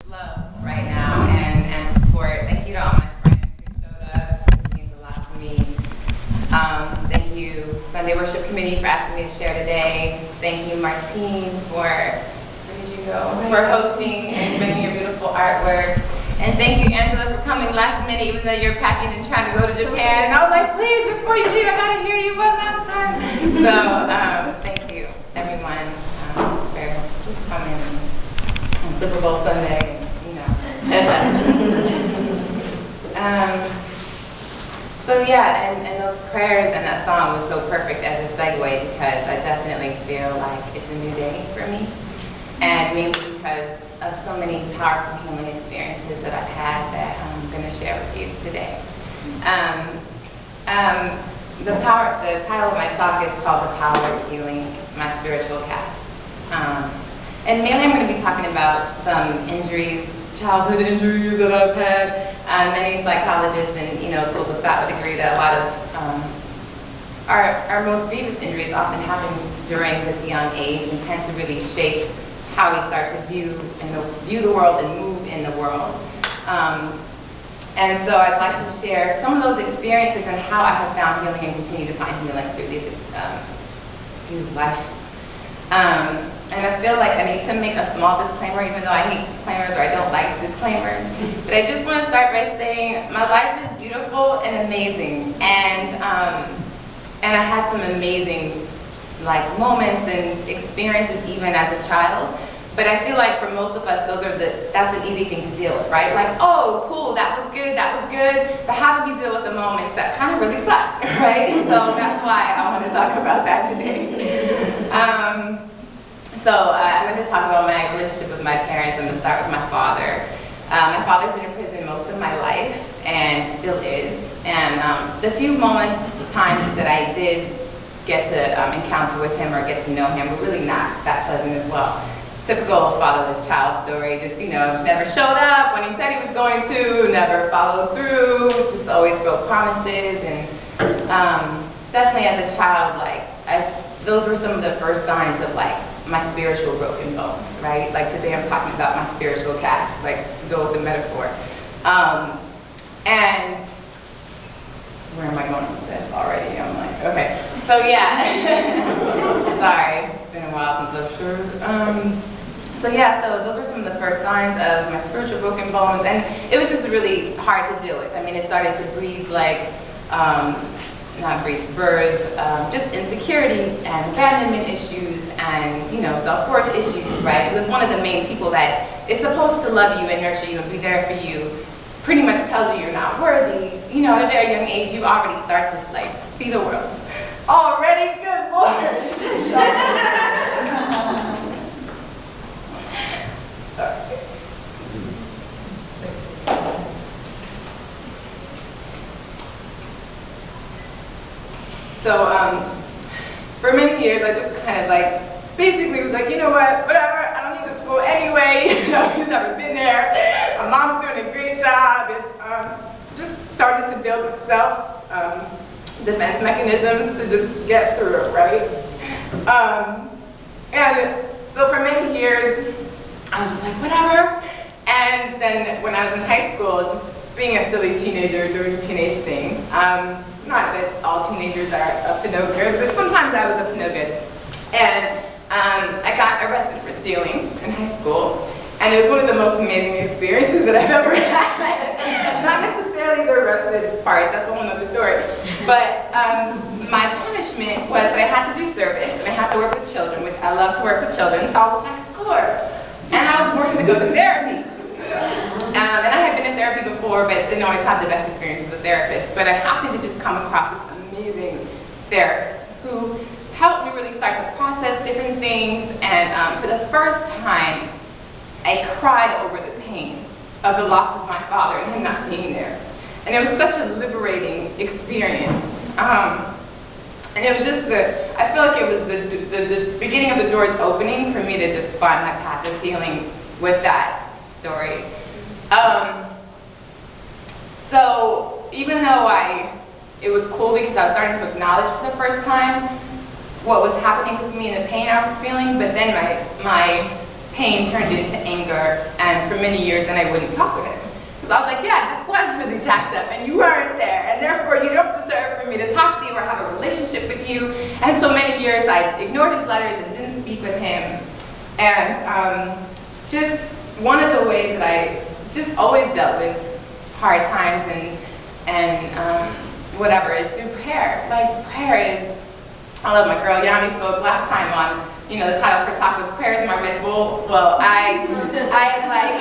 love right now and support. Thank you to all my friends who showed up. It means a lot to me. Thank you, Sunday Worship Committee, for asking me to share today. Thank you, Martine, for, where did you go? For hosting and bringing your beautiful artwork. And thank you, Angela, for coming last minute, even though you're packing and trying to go to Japan. And I was like, please, before you leave, I gotta hear you one last time. So, thank you, everyone, for just coming on Super Bowl Sunday, you know. So yeah, and those prayers and that song was so perfect as a segue, because I definitely feel like it's a new day for me. And mainly because of so many powerful healing experiences that I've had that I'm going to share with you today. The title of my talk is called The Power of Healing, My Spiritual Cast. And mainly I'm going to be talking about some injuries, childhood injuries that I've had. Many psychologists and schools of thought would agree that a lot of our most grievous injuries often happen during this young age and tend to really shape how we start to view the world and move in the world. And so I'd like to share some of those experiences and how I have found healing and continue to find healing through life. And I feel like I need to make a small disclaimer, even though I hate disclaimers or I don't like disclaimers. But I just want to start by saying my life is beautiful and amazing. And I had some amazing moments and experiences even as a child. But I feel like for most of us, that's an easy thing to deal with, right? Like, oh, cool, that was good. But how do we deal with the moments that kind of really suck, right? So that's why I want to talk about that today. I'm going to talk about my relationship with my parents. I'm going to start with my father. My father's been in prison most of my life and still is. And the few times that I did get to encounter with him or get to know him were really not that pleasant as well. Typical fatherless child story, just, never showed up when he said he was going to, never followed through, just always broke promises. And definitely as a child, those were some of the first signs of my spiritual broken bones, right? Today I'm talking about my spiritual cast, to go with the metaphor. And where am I going with this already? I'm okay. So yeah, sorry, it's been a while since I've shared. So those were some of the first signs of my spiritual broken bones, and it was just really hard to deal with. I mean, it started to breathe birth, just insecurities and abandonment issues and, self-worth issues, right? With one of the main people that is supposed to love you and nurture you and be there for you, pretty much tells you you're not worthy, at a very young age, you already start to, see the world. Already? Good Lord! Sorry. So, for many years, I just kind of basically was you know what, whatever, I don't need this school anyway, he's never been there, my mom's doing a great job, and just started to build self-defense mechanisms to just get through it, right? And so for many years, I was just whatever, and then when I was in high school, just being a silly teenager doing teenage things, not that all teenagers are up to no good, but sometimes I was up to no good. And I got arrested for stealing in high school, and it was one of the most amazing experiences that I've ever had. Not necessarily the arrested part, that's a whole other story. But my punishment was that I had to do service, and I had to work with children, which I love to work with children, so I was score. And I was forced to go to therapy. And I had been in therapy before, but didn't always have the best experiences with therapists. But I happened to just come across this amazing therapist who helped me really start to process different things. And for the first time, I cried over the pain of the loss of my father and him not being there. And it was such a liberating experience. And it was just I feel like it was the beginning of the doors opening for me to just find my path of healing with that story. So even though it was cool because I was starting to acknowledge for the first time what was happening with me and the pain I was feeling, but then my pain turned into anger, and for many years, and I wouldn't talk with him. Because I was like, yeah, this was really jacked up, and you weren't there, and therefore you don't deserve for me to talk to you or have a relationship with you. And so many years I ignored his letters and didn't speak with him. And just one of the ways that I just always dealt with hard times and whatever is through prayer. Like, prayer is, I love my girl Yami spoke last time on, you know, the title for talk was Prayer is My Red Bull. Well, I am like,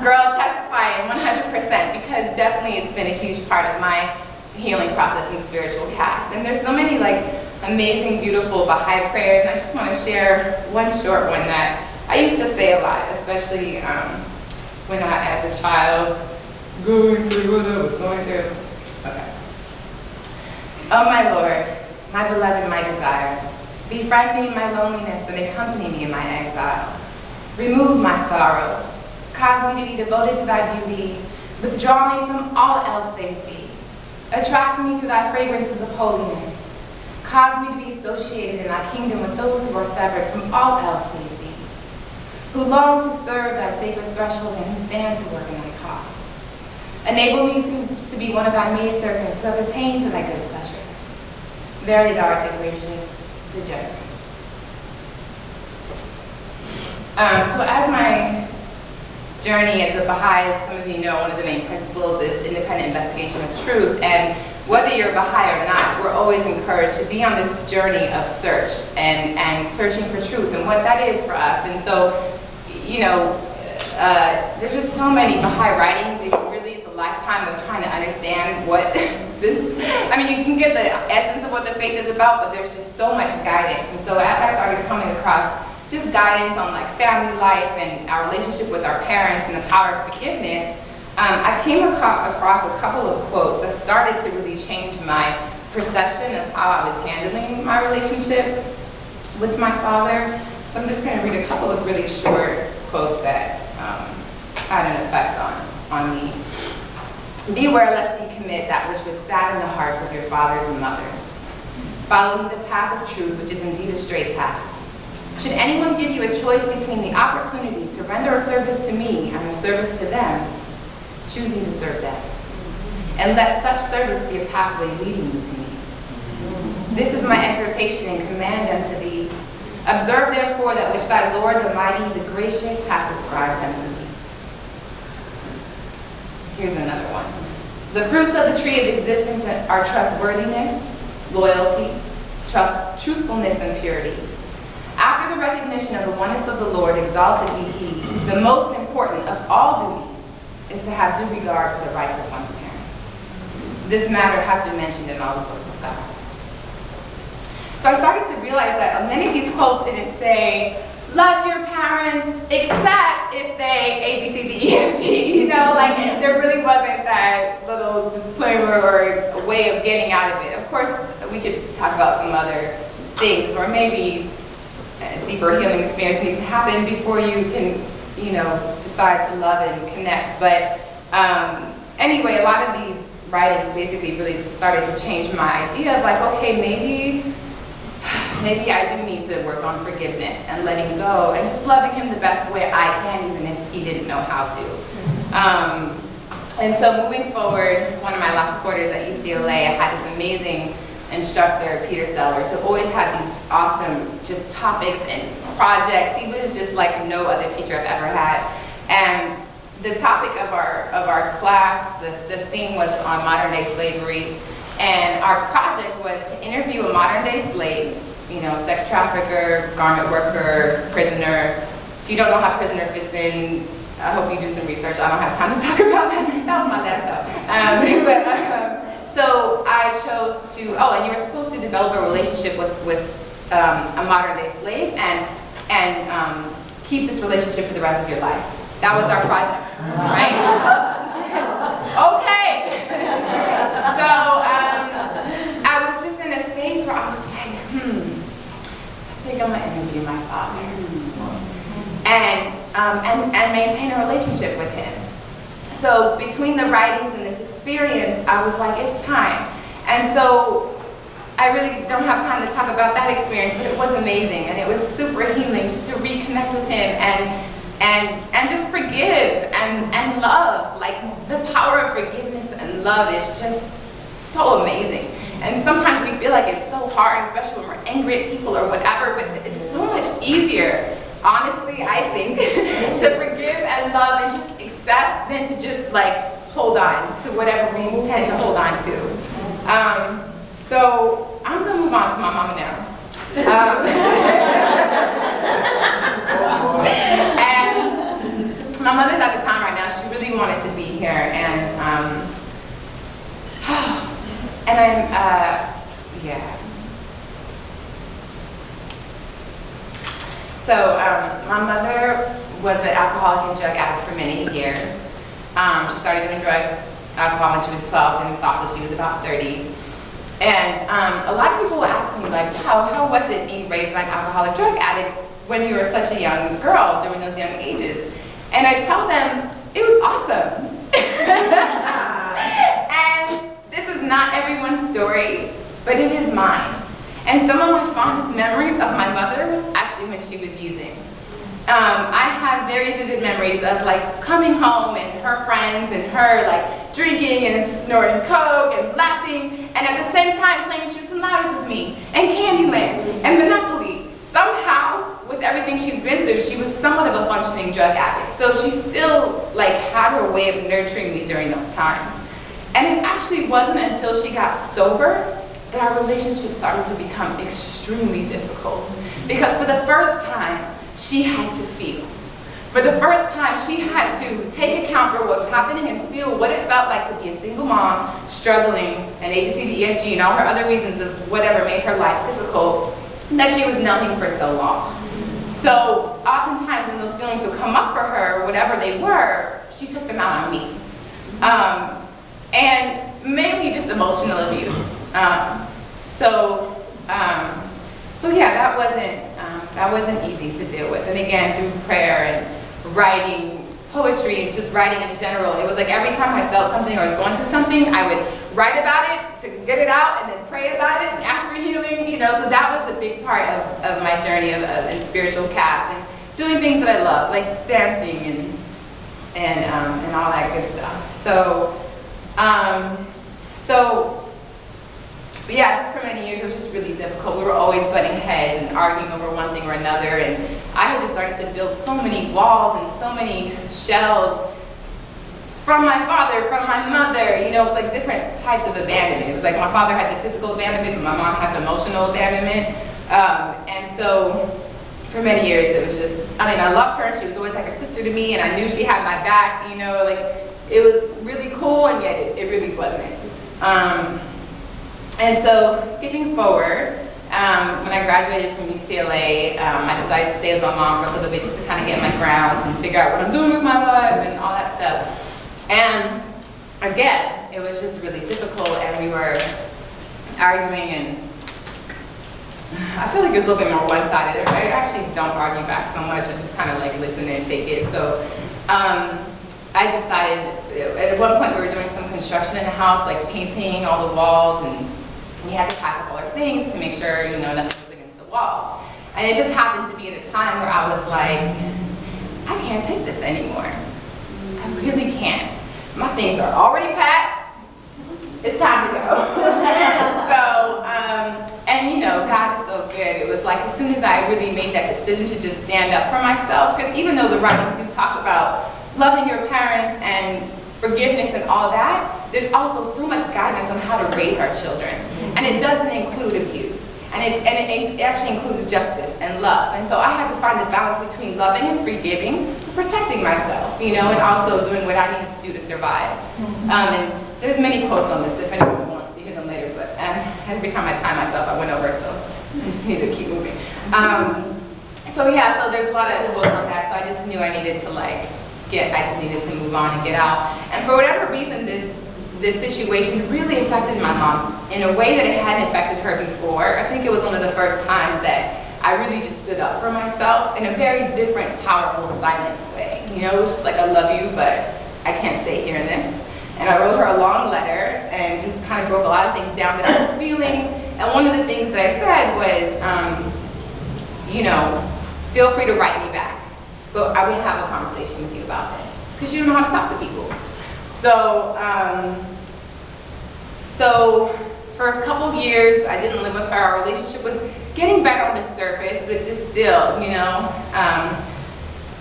girl, testifying 100% because definitely it's been a huge part of my healing process and spiritual path. And there's so many like amazing, beautiful Baha'i prayers, and I just want to share one short one that I used to say a lot, especially when I, as a child, going through what I was going through. Okay. Oh my Lord, my beloved, my desire, befriend me in my loneliness and accompany me in my exile. Remove my sorrow, cause me to be devoted to thy beauty, withdraw me from all else save thee. Attract me through thy fragrances of holiness, cause me to be associated in thy kingdom with those who are severed from all else save thee, who long to serve thy sacred threshold and who stand to work in thy cause. Enable me to be one of thy maidservants who have attained to thy good pleasure. Very thou art the gracious, the generous. So as my journey as a Baha'i, as some of you know, one of the main principles is independent investigation of truth. And whether you're Baha'i or not, we're always encouraged to be on this journey of search and searching for truth and what that is for us. And so, you know, there's just so many Baha'i writings. It's a lifetime of trying to understand what this, I mean, you can get the essence of what the faith is about, but there's just so much guidance. And so as I started coming across just guidance on like family life and our relationship with our parents and the power of forgiveness, I came across a couple of quotes that started to really change my perception of how I was handling my relationship with my father. So I'm just going to read a couple of really short quotes that had an effect on me. Beware lest ye commit that which would sadden the hearts of your fathers and mothers. Follow ye the path of truth, which is indeed a straight path. Should anyone give you a choice between the opportunity to render a service to me and a service to them, choosing to serve them. And let such service be a pathway leading you to me. This is my exhortation and command unto thee. Observe therefore that which thy Lord the mighty, the gracious, hath prescribed unto thee. Here's another one. The fruits of the tree of existence are trustworthiness, loyalty, truthfulness, and purity. After the recognition of the oneness of the Lord, exalted be he, the most important of all duties is to have due regard for the rights of one's parents. This matter hath been mentioned in all the books of God. So I started to realize that many of these quotes didn't say, love your parents, except if they A, B, C, D, E, F, G, you know, like there really wasn't that little disclaimer or a way of getting out of it. Of course, we could talk about some other things where maybe a deeper healing experience needs to happen before you can, you know, decide to love and connect. But anyway, a lot of these writings basically really started to change my idea of like, okay, maybe I do need to work on forgiveness and letting go and just loving him the best way I can, even if he didn't know how to. And so moving forward, one of my last quarters at UCLA, I had this amazing instructor, Peter Sellers, who always had these awesome just topics and projects. He was just like no other teacher I've ever had. And the topic of our class, the theme was on modern day slavery. And our project was to interview a modern day slave, you know, sex trafficker, garment worker, prisoner. If you don't know how prisoner fits in, I hope you do some research. I don't have time to talk about that. That was my last talk. So I chose to, and you were supposed to develop a relationship with a modern day slave and keep this relationship for the rest of your life. That was our project, right? Okay. So I was just in a space where I was like, I think I'm gonna interview my father and maintain a relationship with him. So between the writings and this experience, I was like, it's time. And so I really don't have time to talk about that experience, but it was amazing and it was super healing just to reconnect with him and just forgive and love. Like, the power of forgiveness and love is just so amazing. And sometimes we feel like it's so hard, especially when we're angry at people or whatever, but it's so much easier, honestly, I think, to forgive and love and just accept than to just like hold on to whatever we tend to hold on to. So I'm gonna move on to my mama now. And my mother's at the time right now, she really wanted to be here, and I'm, yeah. So my mother was an alcoholic and drug addict for many years. She started doing drugs, alcohol when she was 12, then stopped until she was about 30. And a lot of people will ask me, like, wow, how was it being raised by an alcoholic drug addict when you were such a young girl during those young ages? And I tell them, it was awesome. And this is not everyone's story, but it is mine. And some of my fondest memories of my mother was actually when she was using. I have very vivid memories of like coming home and her friends and her like drinking and snorting coke and laughing, and at the same time playing Chutes and Ladders with me and Candyland and Monopoly. Somehow, with everything she's been through, she was somewhat of a functioning drug addict. So she still like had her way of nurturing me during those times. And it actually wasn't until she got sober that our relationship started to become extremely difficult. Because for the first time, she had to feel. For the first time, she had to take account for what's happening and feel what it felt like to be a single mom, struggling, and ABCDEFG, and all her other reasons of whatever made her life difficult, that she was numbing for so long. So oftentimes when those feelings would come up for her, whatever they were, she took them out on me. And mainly just emotional abuse. So yeah, that wasn't easy to deal with. And again, through prayer and writing, poetry, and just writing in general, it was like every time I felt something or was going through something, I would write about it to get it out, and then pray about it and ask for healing. You know, so that was a big part of my journey in spiritual cast and doing things that I love, like dancing and all that good stuff. But yeah, just for many years, it was just really difficult. We were always butting heads and arguing over one thing or another, and I had just started to build so many walls and so many shells from my father, from my mother. You know, it was like different types of abandonment. It was like my father had the physical abandonment, but my mom had the emotional abandonment. And so for many years, it was just, I mean, I loved her, and she was always like a sister to me, and I knew she had my back, you know, like, it was really cool, and yet it really wasn't. And so, skipping forward, when I graduated from UCLA, I decided to stay with my mom for a little bit just to kind of get my grounds and figure out what I'm doing with my life and all that stuff. And again, it was just really difficult, and we were arguing, and I feel like it was a little bit more one-sided. I actually don't argue back so much. I just kind of like listen and take it. So I decided, at one point we were doing some construction in the house, like painting all the walls, and we had to pack up all our things to make sure, you know, nothing was against the walls. And it just happened to be at a time where I was like, I can't take this anymore. I really can't. My things are already packed. It's time to go. And you know, God is so good. It was like as soon as I really made that decision to just stand up for myself, because even though the writings do talk about loving your parents and forgiveness and all that, there's also so much guidance on how to raise our children. And it doesn't include abuse. And it actually includes justice and love. And so I had to find the balance between loving and forgiving, protecting myself, you know, and also doing what I needed to do to survive. And there's many quotes on this if anyone wants to hear them later, but every time I time myself, I went over, so I just need to keep moving. So yeah, so there's a lot of quotes on that, so I just knew I needed to I just needed to move on and get out. And for whatever reason, this situation really affected my mom in a way that it hadn't affected her before. I think it was one of the first times that I really just stood up for myself in a very different, powerful, silent way. You know, it was just like, I love you, but I can't stay here in this. And I wrote her a long letter and just kind of broke a lot of things down that I was feeling. And one of the things that I said was, you know, feel free to write me back. but I won't have a conversation with you about this because you don't know how to talk to people. So for a couple years, I didn't live with her. Our relationship was getting back on the surface, but just still, you know,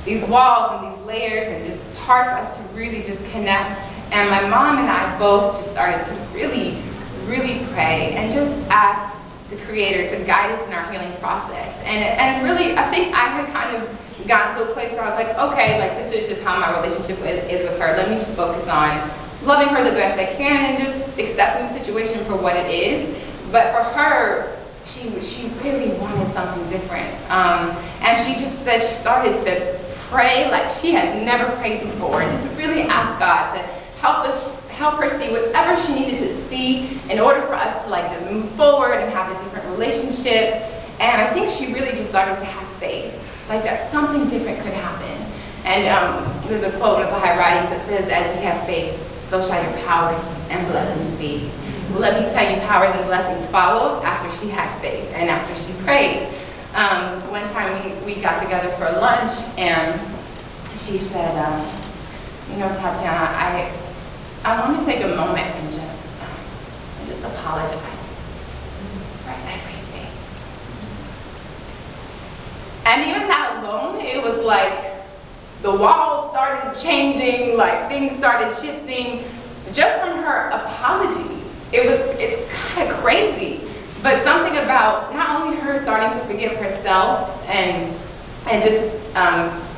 these walls and these layers, and just it's hard for us to really just connect. And my mom and I both just started to really, really pray and just ask the Creator to guide us in our healing process. And really, I think I had kind of gotten to a place where I was like, okay, like this is just how my relationship is with her. Let me just focus on loving her the best I can and just accepting the situation for what it is. But for her, she really wanted something different. And she just said she started to pray like she has never prayed before, and just really ask God to help her see whatever she needed to see in order for us to like just move forward and have a different relationship. And I think she really just started to have faith, like that something different could happen. And there's a quote in the Baha'i writings that says, as you have faith, so shall your powers and blessings be. Well, let me tell you, powers and blessings followed after she had faith and after she prayed. One time we got together for lunch, and she said, you know, Tatiana, I want to take a moment and just apologize for everything. And even that alone, it was like the walls started changing, like things started shifting just from her apology. It's kind of crazy, but something about not only her starting to forgive herself and just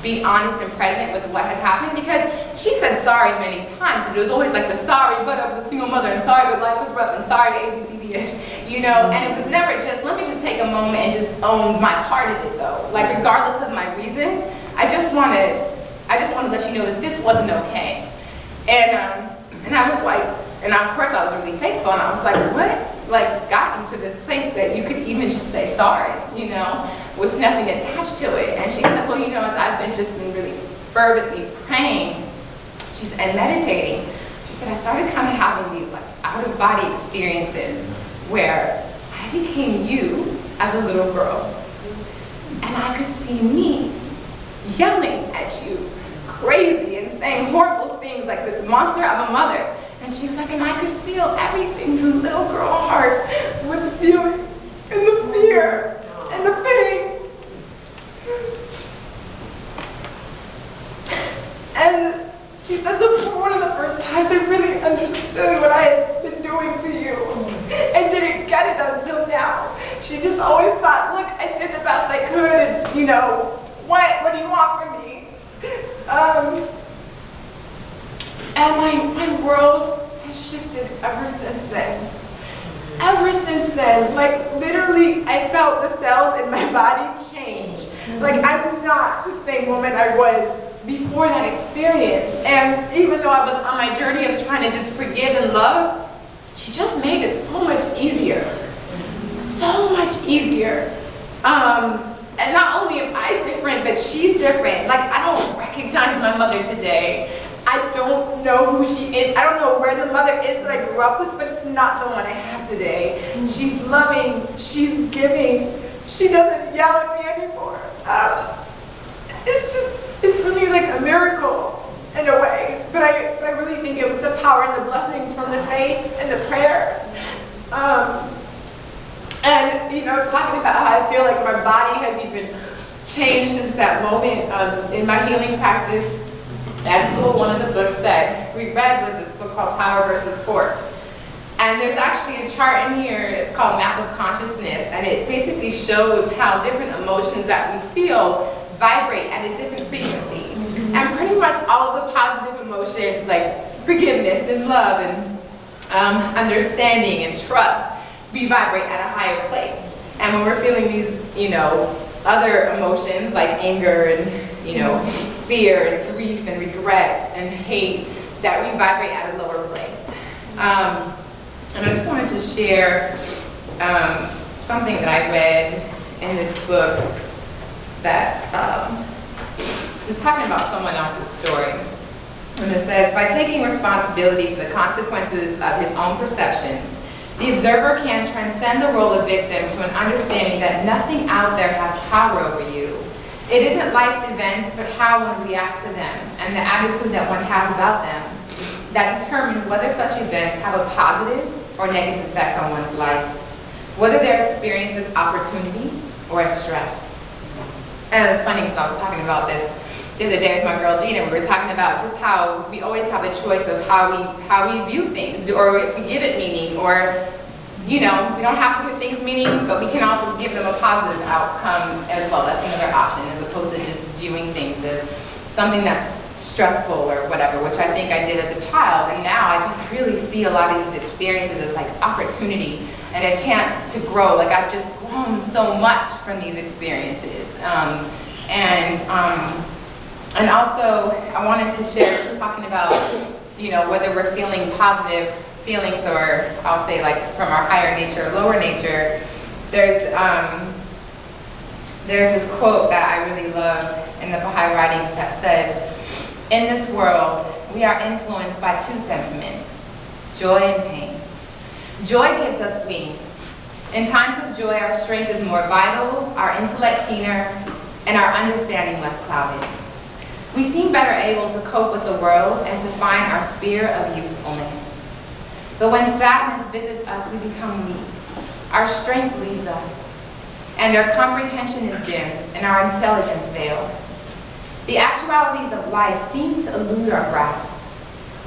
be honest and present with what had happened, because she said sorry many times, and it was always like the sorry, but I was a single mother, and sorry, but life was rough, and sorry, ABCDH, you know, and it was never just, let me just take a moment and just own my part of it though. Like regardless of my reasons, I just want to let you know that this wasn't okay. And I was like, and of course I was really thankful, and I was like, what like got you to this place that you could even just say sorry, you know, with nothing attached to it? And she said, well, you know, as I've been really fervently praying and meditating, she said, I started kind of having these like out-of-body experiences where I became you as a little girl, and I could see me yelling at you crazy and saying horrible things like this monster of a mother. And she was like, and I could feel everything your little girl heart was feeling, and the fear and the pain. And she said, so for one of the first times I really understood what I had been doing to you, and didn't get it until now. She just always thought, look, I did the best I could, and you know, what do you want from me? And my world has shifted ever since then. Ever since then, like literally, I felt the cells in my body change. Like I'm not the same woman I was before that experience. And even though I was on my journey of trying to just forgive and love, she just made it so much easier. So much easier. And not only am I different, but she's different. Like I don't recognize my mother today. I don't know who she is. I don't know where the mother is that I grew up with, but it's not the one I have today. She's loving, she's giving. She doesn't yell at me anymore. It's really like a miracle in a way. But I really think it was the power and the blessings from the faith and the prayer. And you know, talking about how I feel like my body has even changed since that moment in my healing practice. At school, one of the books that we read was this book called Power versus Force. And there's actually a chart in here, it's called Map of Consciousness, and it basically shows how different emotions that we feel vibrate at a different frequency. And pretty much all of the positive emotions like forgiveness and love and understanding and trust, we vibrate at a higher place. And when we're feeling these, you know, other emotions like anger and, you know, fear and grief and regret and hate, that we vibrate at a lower place. And I just wanted to share something that I read in this book that is talking about someone else's story. And it says, by taking responsibility for the consequences of his own perceptions, the observer can transcend the role of victim to an understanding that nothing out there has power over you. It isn't life's events, but how one reacts to them and the attitude that one has about them that determines whether such events have a positive or negative effect on one's life, whether they're experienced as opportunity or as stress. And it's funny because I was talking about this the other day with my girl Gina. We were talking about just how we always have a choice of how we view things, or if we give it meaning, or we don't have to give things meaning, but we can also give them a positive outcome as well. That's another option, as opposed to just viewing things as something that's stressful or whatever, which I think I did as a child. And now I just really see a lot of these experiences as like opportunity and a chance to grow. Like I've just grown so much from these experiences. And also I wanted to share, just talking about, whether we're feeling positive feelings, or I'll say like from our higher nature or lower nature. There's this quote that I really love in the Baha'i writings that says, "In this world, we are influenced by two sentiments, joy and pain. Joy gives us wings. In times of joy, our strength is more vital, our intellect keener, and our understanding less clouded. We seem better able to cope with the world and to find our sphere of usefulness. But when sadness visits us, we become weak. Our strength leaves us, and our comprehension is dim, and our intelligence veiled. The actualities of life seem to elude our grasp.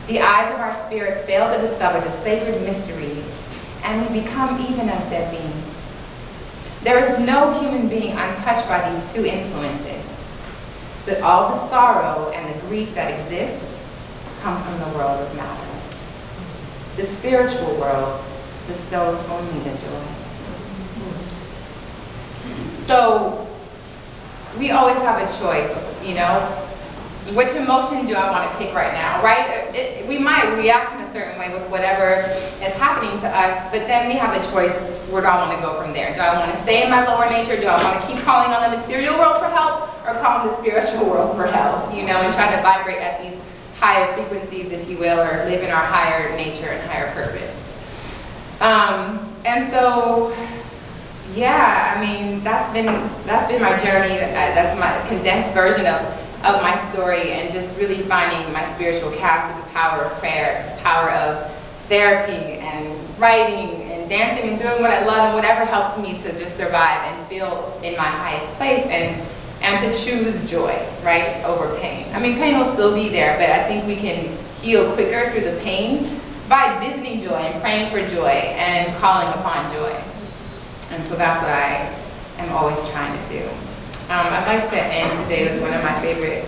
The eyes of our spirits fail to discover the sacred mysteries, and we become even as dead beings. There is no human being untouched by these two influences, but all the sorrow and the grief that exist come from the world of matter. The spiritual world bestows only the joy." So we always have a choice, which emotion do I want to pick right now, right? We might react in a certain way with whatever is happening to us, but then we have a choice, where do I want to go from there? Do I want to stay in my lower nature? Do I want to keep calling on the material world for help, or call on the spiritual world for help, and try to vibrate at these higher frequencies, if you will, or live in our higher nature and higher purpose? And so, yeah, I mean, that's been my journey. That's my condensed version of my story, and just really finding my spiritual path to the power of prayer, the power of therapy and writing and dancing and doing what I love, and whatever helps me to just survive and feel in my highest place, and to choose joy, right, over pain. I mean, pain will still be there, but I think we can heal quicker through the pain by visiting joy and praying for joy and calling upon joy. And so that's what I am always trying to do. I'd like to end today with one of my favorite